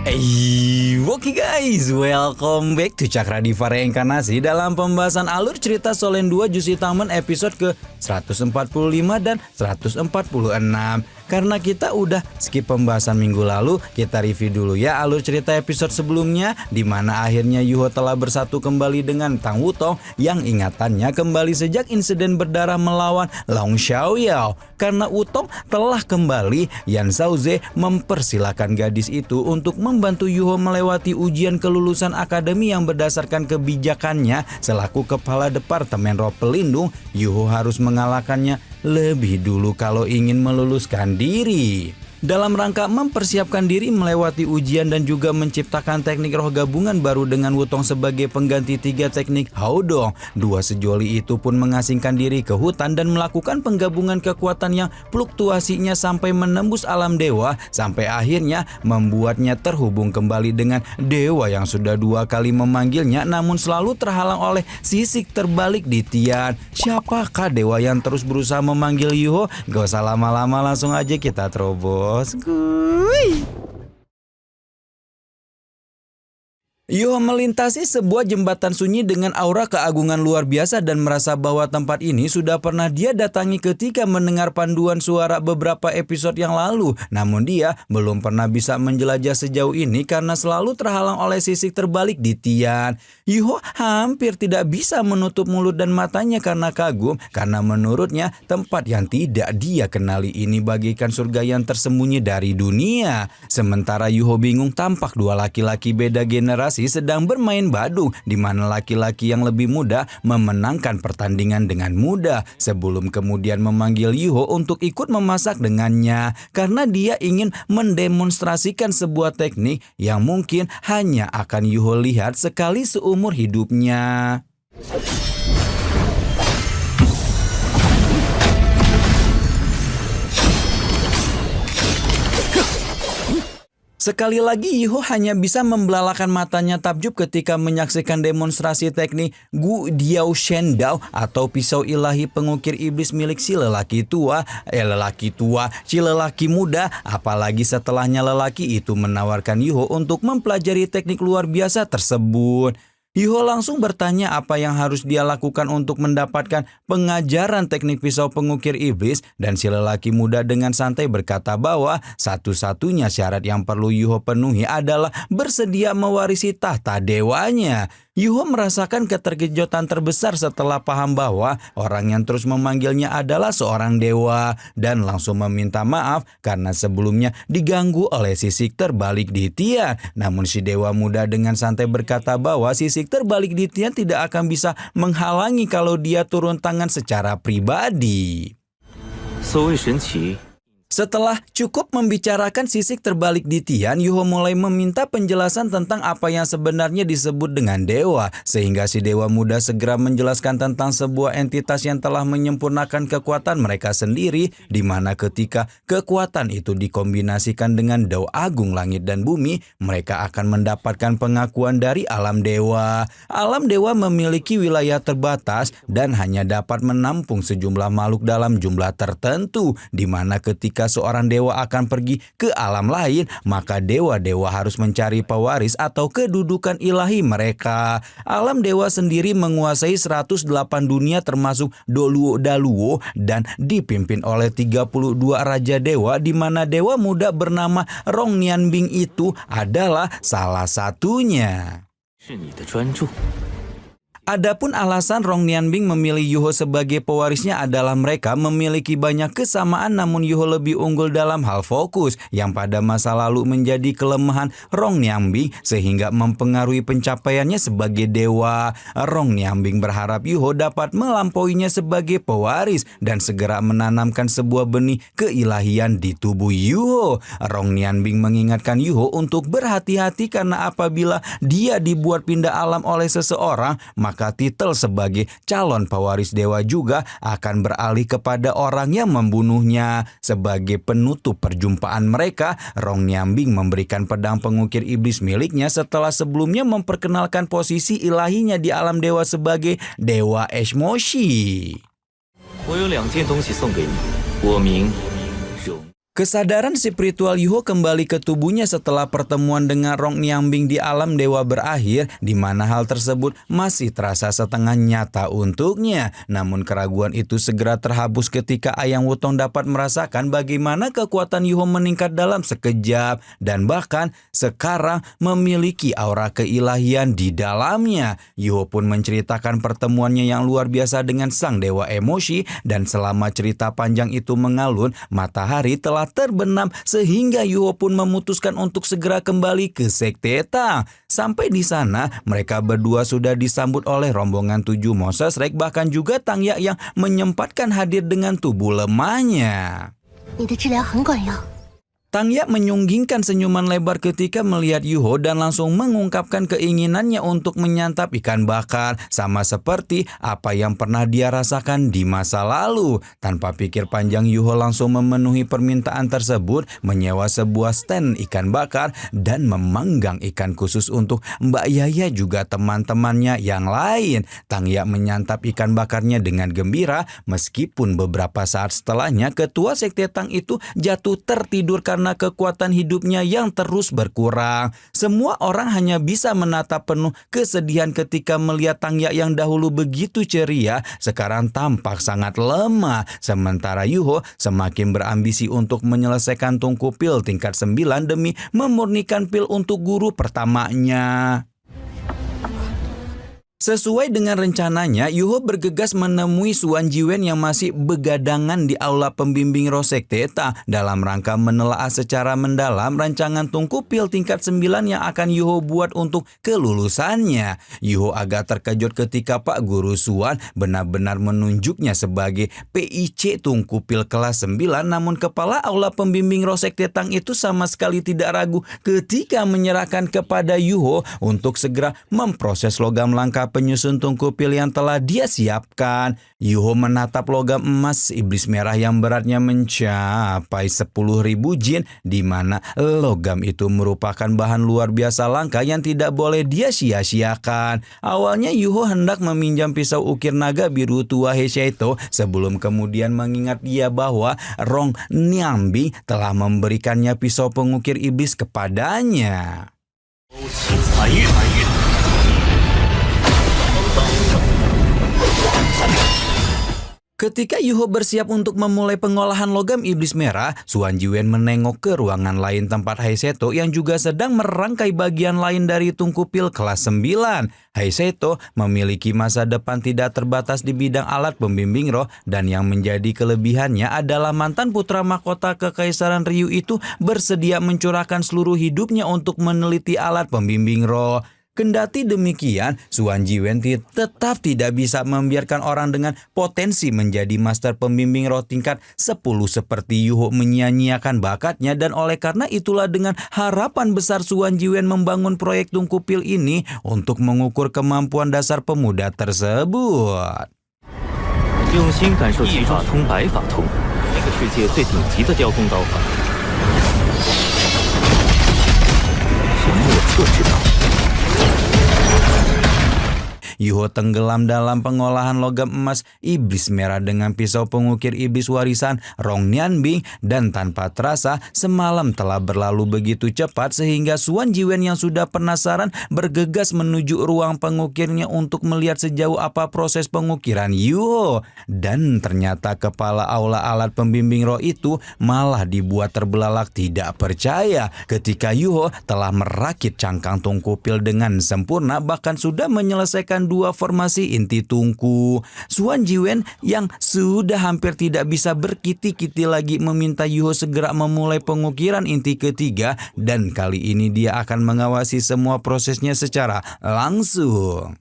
Oke guys, welcome back to Cakra Diva Reinkarnasi dalam pembahasan alur cerita Solen 2 Jusitamen episode ke 145 dan 146. Karena kita udah skip pembahasan minggu lalu, kita review dulu ya alur cerita episode sebelumnya, di mana akhirnya Yuho telah bersatu kembali dengan Tang Wutong yang ingatannya kembali sejak insiden berdarah melawan Long Xiaoyao. Karena Wutong telah kembali, Yan Shaoze mempersilahkan gadis itu untuk membantu Yuho melewati ujian kelulusan akademi yang berdasarkan kebijakannya selaku kepala departemen roh pelindung. Yuho harus mengalahkannya lebih dulu kalau ingin meluluskan diri. Dalam rangka mempersiapkan diri melewati ujian dan juga menciptakan teknik roh gabungan baru dengan Wutong sebagai pengganti 3 teknik Haodong, dua sejoli itu pun mengasingkan diri ke hutan dan melakukan penggabungan kekuatan yang fluktuasinya sampai menembus alam dewa, sampai akhirnya membuatnya terhubung kembali dengan dewa yang sudah 2 kali memanggilnya namun selalu terhalang oleh sisik terbalik di Tian. Siapakah dewa yang terus berusaha memanggil Yuho? Gak usah lama-lama, langsung aja kita terobos. Yuho melintasi sebuah jembatan sunyi dengan aura keagungan luar biasa dan merasa bahwa tempat ini sudah pernah dia datangi ketika mendengar panduan suara beberapa episode yang lalu. Namun dia belum pernah bisa menjelajah sejauh ini karena selalu terhalang oleh sisik terbalik di Tian. Yuho hampir tidak bisa menutup mulut dan matanya karena kagum, karena menurutnya tempat yang tidak dia kenali ini bagaikan surga yang tersembunyi dari dunia. Sementara Yuho bingung, tampak 2 laki-laki beda generasi sedang bermain badung, di mana laki-laki yang lebih muda memenangkan pertandingan dengan mudah sebelum kemudian memanggil Yuho untuk ikut memasak dengannya karena dia ingin mendemonstrasikan sebuah teknik yang mungkin hanya akan Yuho lihat sekali seumur hidupnya. Sekali lagi Yuho hanya bisa membelalakan matanya takjub ketika menyaksikan demonstrasi teknik Gu Diao Shen Dao atau pisau ilahi pengukir iblis milik si lelaki muda, apalagi setelahnya lelaki itu menawarkan Yuho untuk mempelajari teknik luar biasa tersebut. Yuho langsung bertanya apa yang harus dia lakukan untuk mendapatkan pengajaran teknik pisau pengukir iblis, dan si lelaki muda dengan santai berkata bahwa satu-satunya syarat yang perlu Yuho penuhi adalah bersedia mewarisi tahta dewanya. Yuho merasakan keterkejutan terbesar setelah paham bahwa orang yang terus memanggilnya adalah seorang dewa dan langsung meminta maaf karena sebelumnya diganggu oleh sisik terbalik di Tian. Namun si dewa muda dengan santai berkata bahwa sisik terbalik di Tian tidak akan bisa menghalangi kalau dia turun tangan secara pribadi. Setelah cukup membicarakan sisik terbalik di Tian, Yuho mulai meminta penjelasan tentang apa yang sebenarnya disebut dengan dewa, sehingga si dewa muda segera menjelaskan tentang sebuah entitas yang telah menyempurnakan kekuatan mereka sendiri, di mana ketika kekuatan itu dikombinasikan dengan Dao Agung Langit dan Bumi, mereka akan mendapatkan pengakuan dari alam dewa. Alam dewa memiliki wilayah terbatas dan hanya dapat menampung sejumlah makhluk dalam jumlah tertentu, di mana ketika seorang dewa akan pergi ke alam lain, maka dewa-dewa harus mencari pewaris atau kedudukan ilahi mereka. Alam dewa sendiri menguasai 108 dunia termasuk Doluo Daluo dan dipimpin oleh 32 raja dewa, di mana dewa muda bernama Rong Nianbing itu adalah salah satunya. Adapun alasan Rong Nianbing memilih Yuho sebagai pewarisnya adalah mereka memiliki banyak kesamaan, namun Yuho lebih unggul dalam hal fokus yang pada masa lalu menjadi kelemahan Rong Nianbing sehingga mempengaruhi pencapaiannya sebagai dewa. Rong Nianbing berharap Yuho dapat melampauinya sebagai pewaris dan segera menanamkan sebuah benih keilahian di tubuh Yuho. Rong Nianbing mengingatkan Yuho untuk berhati-hati karena apabila dia dibuat pindah alam oleh seseorang, maka titel sebagai calon pewaris dewa juga akan beralih kepada orang yang membunuhnya. Sebagai penutup perjumpaan mereka, Rong Nianbing memberikan pedang pengukir iblis miliknya setelah sebelumnya memperkenalkan posisi ilahinya di alam dewa sebagai Dewa Eshmoshi. Kesadaran spiritual Yuho kembali ke tubuhnya setelah pertemuan dengan Rong Niambing di alam dewa berakhir, di mana hal tersebut masih terasa setengah nyata untuknya. Namun keraguan itu segera terhapus ketika Ayang Wutong dapat merasakan bagaimana kekuatan Yuho meningkat dalam sekejap dan bahkan sekarang memiliki aura keilahian di dalamnya. Yuho pun menceritakan pertemuannya yang luar biasa dengan sang dewa emosi, dan selama cerita panjang itu mengalun, matahari telah terbenam sehingga Yuho pun memutuskan untuk segera kembali ke Sekte Tang. Sampai di sana, mereka berdua sudah disambut oleh rombongan 7 Moses Rex, bahkan juga Tang Ya yang menyempatkan hadir dengan tubuh lemahnya. Tang Ya menyunggingkan senyuman lebar ketika melihat Yuho dan langsung mengungkapkan keinginannya untuk menyantap ikan bakar, sama seperti apa yang pernah dia rasakan di masa lalu. Tanpa pikir panjang, Yuho langsung memenuhi permintaan tersebut, menyewa sebuah stand ikan bakar dan memanggang ikan khusus untuk Mbak Yaya juga teman-temannya yang lain. Tang Ya menyantap ikan bakarnya dengan gembira, meskipun beberapa saat setelahnya ketua Sekte Tang itu jatuh tertidur karena kekuatan hidupnya yang terus berkurang. Semua orang hanya bisa menatap penuh kesedihan ketika melihat Tang Ya yang dahulu begitu ceria, sekarang tampak sangat lemah. Sementara Yuho semakin berambisi untuk menyelesaikan tungku pil tingkat 9 demi memurnikan pil untuk guru pertamanya. Sesuai dengan rencananya, Yuho bergegas menemui Suan Jiwen yang masih begadangan di aula pembimbing roh Sekte Tang dalam rangka menelaah secara mendalam rancangan tungku pil tingkat 9 yang akan Yuho buat untuk kelulusannya. Yuho agak terkejut ketika Pak Guru Suan benar-benar menunjuknya sebagai PIC tungku pil kelas 9, namun kepala aula pembimbing roh Sekte Tang itu sama sekali tidak ragu ketika menyerahkan kepada Yuho untuk segera memproses logam langka penyusun tungku pil yang telah dia siapkan. Yuho menatap logam emas iblis merah yang beratnya mencapai 10.000 jin, di mana logam itu merupakan bahan luar biasa langka yang tidak boleh dia sia-siakan. Awalnya Yuho hendak meminjam pisau ukir naga biru tua Heisheito sebelum kemudian mengingat dia bahwa Rong Niambing telah memberikannya pisau pengukir iblis kepadanya. Ketika Yuho bersiap untuk memulai pengolahan logam iblis merah, Suan Jiwen menengok ke ruangan lain tempat Heisheito yang juga sedang merangkai bagian lain dari tungku pil kelas 9. Heisheito memiliki masa depan tidak terbatas di bidang alat pembimbing roh, dan yang menjadi kelebihannya adalah mantan putra mahkota Kekaisaran Ryu itu bersedia mencurahkan seluruh hidupnya untuk meneliti alat pembimbing roh. Kendati demikian, Suan Jiwen tetap tidak bisa membiarkan orang dengan potensi menjadi master pembimbing roh tingkat 10 seperti Yuho menyia-nyiakan bakatnya, dan oleh karena itulah dengan harapan besar Suan Jiwen membangun proyek tungku pil ini untuk mengukur kemampuan dasar pemuda tersebut. Yuho tenggelam dalam pengolahan logam emas iblis merah dengan pisau pengukir iblis warisan Rong Niambing, dan tanpa terasa semalam telah berlalu begitu cepat sehingga Suan Jiwen yang sudah penasaran bergegas menuju ruang pengukirnya untuk melihat sejauh apa proses pengukiran Yuho. Dan ternyata kepala aula alat pembimbing roh itu malah dibuat terbelalak tidak percaya ketika Yuho telah merakit cangkang tungku pil dengan sempurna, bahkan sudah menyelesaikan 2 formasi inti tungku. Suan Jiwen yang sudah hampir tidak bisa berkiti-kiti lagi meminta Yuho segera memulai pengukiran inti ketiga, dan kali ini dia akan mengawasi semua prosesnya secara langsung.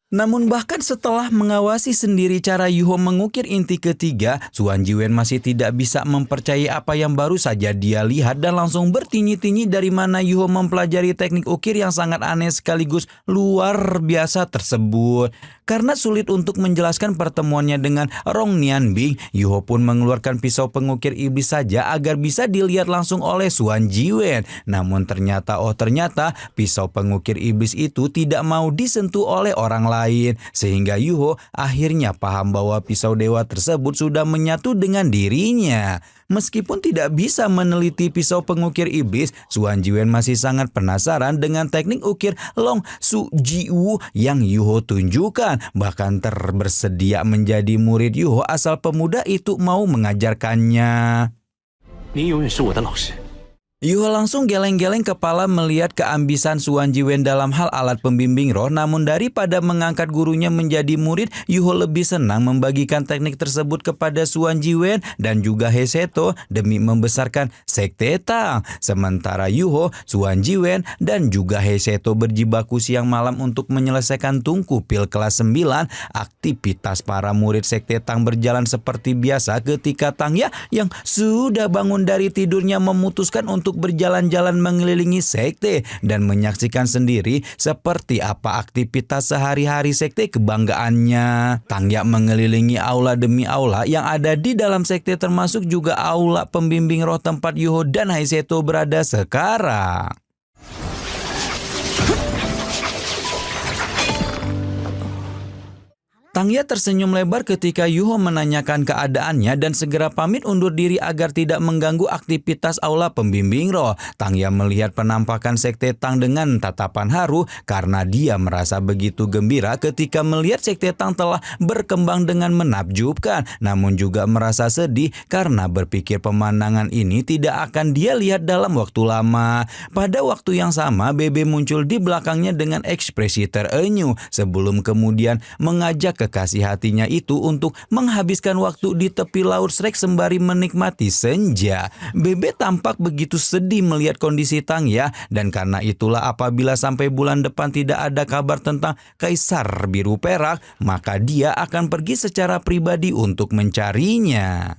Namun bahkan setelah mengawasi sendiri cara Yuho mengukir inti ketiga, Suan Jiwen masih tidak bisa mempercayai apa yang baru saja dia lihat dan langsung bertinyi-tinyi dari mana Yuho mempelajari teknik ukir yang sangat aneh sekaligus luar biasa tersebut. Karena sulit untuk menjelaskan pertemuannya dengan Rong Nianbing, Yuho pun mengeluarkan pisau pengukir iblis saja agar bisa dilihat langsung oleh Suan Jiwen. Namun ternyata pisau pengukir iblis itu tidak mau disentuh oleh orang lain, sehingga Yuho akhirnya paham bahwa pisau dewa tersebut sudah menyatu dengan dirinya. Meskipun tidak bisa meneliti pisau pengukir iblis, Suan Jiwen masih sangat penasaran dengan teknik ukir Long Su Jiwu yang Yuho tunjukkan. Bahkan bersedia menjadi murid Yuho asal pemuda itu mau mengajarkannya. Yuho langsung geleng-geleng kepala melihat keambisan Suan Jiwen dalam hal alat pembimbing roh. Namun daripada mengangkat gurunya menjadi murid, Yuho lebih senang membagikan teknik tersebut kepada Suan Jiwen dan juga Heseto demi membesarkan Sekte Tang. Sementara Yuho, Suan Jiwen dan juga Heseto berjibaku siang malam untuk menyelesaikan Tungku Pil kelas 9. Aktivitas para murid Sekte Tang berjalan seperti biasa ketika Tangya yang sudah bangun dari tidurnya memutuskan untuk berjalan-jalan mengelilingi sekte dan menyaksikan sendiri seperti apa aktivitas sehari-hari sekte kebanggaannya. Tangya mengelilingi aula demi aula yang ada di dalam sekte, termasuk juga aula pembimbing roh tempat Yuho dan Heiseto berada sekarang. Tangya tersenyum lebar ketika Yuho menanyakan keadaannya dan segera pamit undur diri agar tidak mengganggu aktivitas aula pembimbing roh. Tangya melihat penampakan Sekte Tang dengan tatapan haru karena dia merasa begitu gembira ketika melihat Sekte Tang telah berkembang dengan menakjubkan. Namun juga merasa sedih karena berpikir pemandangan ini tidak akan dia lihat dalam waktu lama. Pada waktu yang sama, Bebe muncul di belakangnya dengan ekspresi terenyuh sebelum kemudian mengajak kekasih hatinya itu untuk menghabiskan waktu di tepi laut Shrek sembari menikmati senja. Bebe tampak begitu sedih melihat kondisi Tangya, dan karena itulah apabila sampai bulan depan tidak ada kabar tentang Kaisar Biru Perak, maka dia akan pergi secara pribadi untuk mencarinya.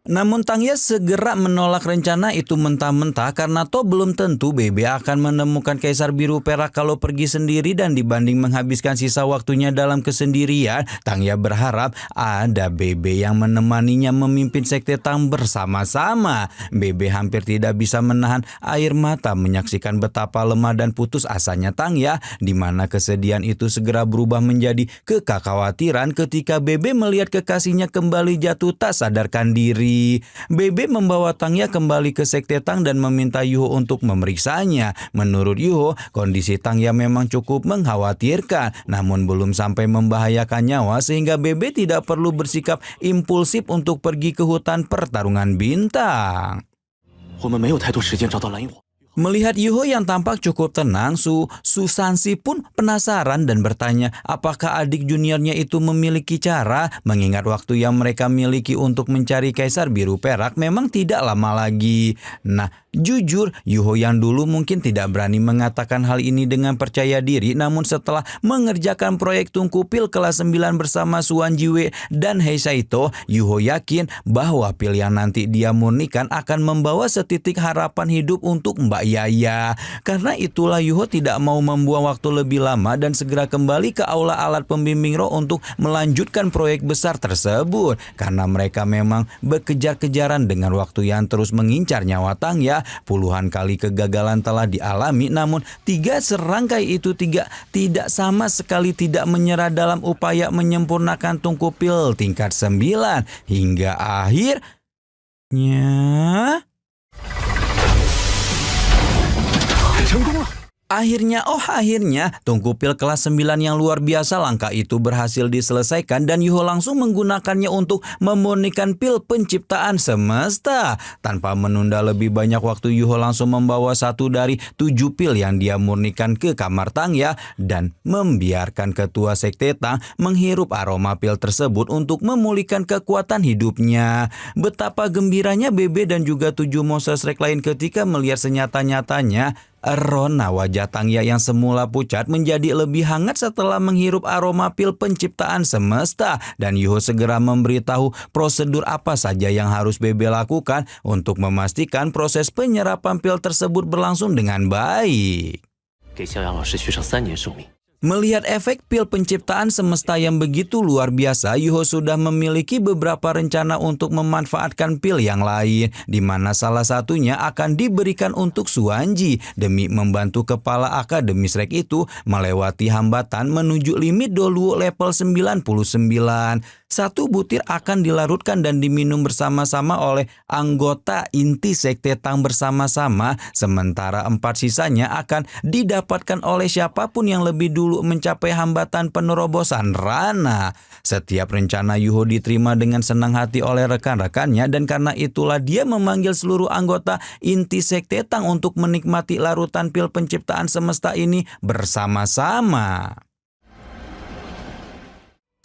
Namun Tangya segera menolak rencana itu mentah-mentah karena toh belum tentu Bebe akan menemukan Kaisar Biru Perak kalau pergi sendiri, dan dibanding menghabiskan sisa waktunya dalam kesendirian, Tangya berharap ada Bebe yang menemaninya memimpin Sekte Tang bersama-sama. Bebe hampir tidak bisa menahan air mata menyaksikan betapa lemah dan putus asanya Tangya, di mana kesedihan itu segera berubah menjadi kekhawatiran ketika Bebe melihat kekasihnya kembali jatuh tak sadarkan diri. Bebe membawa Tangya kembali ke Sekte Tang dan meminta Yuho untuk memeriksanya. Menurut Yuho, kondisi Tangya memang cukup mengkhawatirkan, namun belum sampai membahayakan nyawa sehingga Bebe tidak perlu bersikap impulsif untuk pergi ke hutan pertarungan bintang. Melihat Yuho yang tampak cukup tenang, Susansi pun penasaran dan bertanya apakah adik juniornya itu memiliki cara, mengingat waktu yang mereka miliki untuk mencari Kaisar Biru Perak memang tidak lama lagi. Nah, jujur, Yuho yang dulu mungkin tidak berani mengatakan hal ini dengan percaya diri, namun setelah mengerjakan proyek Tungku Pil kelas 9 bersama Suan Jiwe dan Heisaito, Yuho yakin bahwa pil yang nanti dia murnikan akan membawa setitik harapan hidup untuk Mbak Yaya. Karena itulah Yuho tidak mau membuang waktu lebih lama dan segera kembali ke aula alat pembimbing roh untuk melanjutkan proyek besar tersebut. Karena mereka memang berkejar-kejaran dengan waktu yang terus mengincar nyawa Tangya. Puluhan kali kegagalan telah dialami, namun tiga serangkai itu tidak sama sekali tidak menyerah dalam upaya menyempurnakan Tungku Pil tingkat 9 hingga akhirnya Akhirnya, Tungku Pil kelas 9 yang luar biasa langka itu berhasil diselesaikan dan Yuho langsung menggunakannya untuk memurnikan pil penciptaan semesta. Tanpa menunda lebih banyak waktu, Yuho langsung membawa satu dari 7 pil yang dia murnikan ke kamar Tangya dan membiarkan ketua Sekte Tang menghirup aroma pil tersebut untuk memulihkan kekuatan hidupnya. Betapa gembiranya Bebe dan juga 7 monster Shrek lain ketika melihat senyata-nyatanya Rona, wajah Tangya yang semula pucat menjadi lebih hangat setelah menghirup aroma pil penciptaan semesta. Dan Yuho segera memberitahu prosedur apa saja yang harus Bebe lakukan untuk memastikan proses penyerapan pil tersebut berlangsung dengan baik. 给逍遥老师续上3年寿命。 Melihat efek pil penciptaan semesta yang begitu luar biasa, Yuho sudah memiliki beberapa rencana untuk memanfaatkan pil yang lain, di mana salah satunya akan diberikan untuk Suanji demi membantu kepala Akademi Shrek itu melewati hambatan menuju limit Doluo level 99. Satu butir akan dilarutkan dan diminum bersama-sama oleh anggota inti Sekte Tang bersama-sama, sementara 4 sisanya akan didapatkan oleh siapapun yang lebih dulu mencapai hambatan penerobosan Rana. Setiap rencana Yuho diterima dengan senang hati oleh rekan-rekannya, dan karena itulah dia memanggil seluruh anggota inti Sekte Tang untuk menikmati larutan pil penciptaan semesta ini bersama-sama.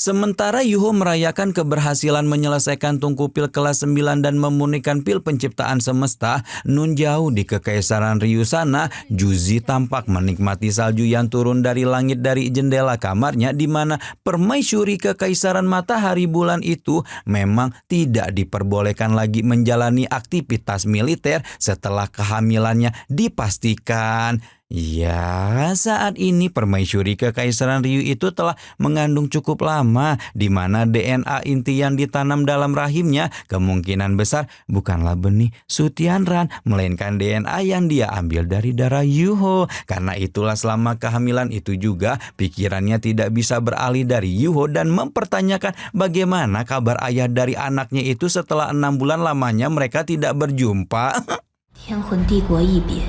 Sementara Yuho merayakan keberhasilan menyelesaikan tungku pil kelas 9 dan memurnikan pil penciptaan semesta, nun jauh di Kekaisaran Ryu sana, Juzi tampak menikmati salju yang turun dari langit dari jendela kamarnya, di mana permaisuri Kekaisaran Matahari Bulan itu memang tidak diperbolehkan lagi menjalani aktivitas militer setelah kehamilannya dipastikan. Ya, saat ini permaisuri Kekaisaran Ryu itu telah mengandung cukup lama, di mana DNA inti yang ditanam dalam rahimnya kemungkinan besar bukanlah benih Sutianran, melainkan DNA yang dia ambil dari darah Yuho. Karena itulah selama kehamilan itu juga pikirannya tidak bisa beralih dari Yuho dan mempertanyakan bagaimana kabar ayah dari anaknya itu setelah 6 bulan lamanya mereka tidak berjumpa. 天魂帝国一别。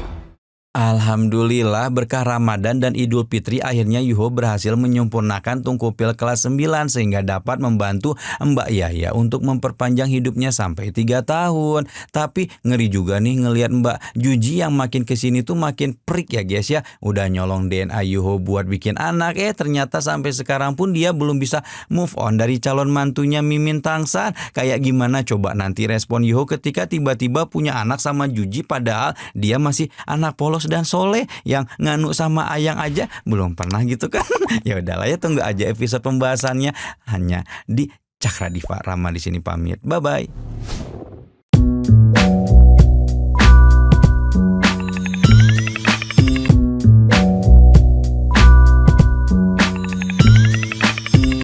Alhamdulillah, berkah Ramadan dan Idul Fitri akhirnya Yuho berhasil menyempurnakan tungku pil kelas 9 sehingga dapat membantu Mbak Yaya untuk memperpanjang hidupnya sampai 3 tahun. Tapi ngeri juga nih ngelihat Mbak Juji yang makin kesini tuh makin perik ya guys ya. Udah nyolong DNA Yuho buat bikin anak, ternyata sampai sekarang pun dia belum bisa move on dari calon mantunya Mimin Tangsan. Kayak gimana coba nanti respon Yuho ketika tiba-tiba punya anak sama Juji padahal dia masih anak polos dan soleh yang nganu sama Ayang aja belum pernah gitu kan. Ya udahlah ya, tunggu aja episode pembahasannya hanya di Cakra Diva. Rama di sini pamit. Bye bye.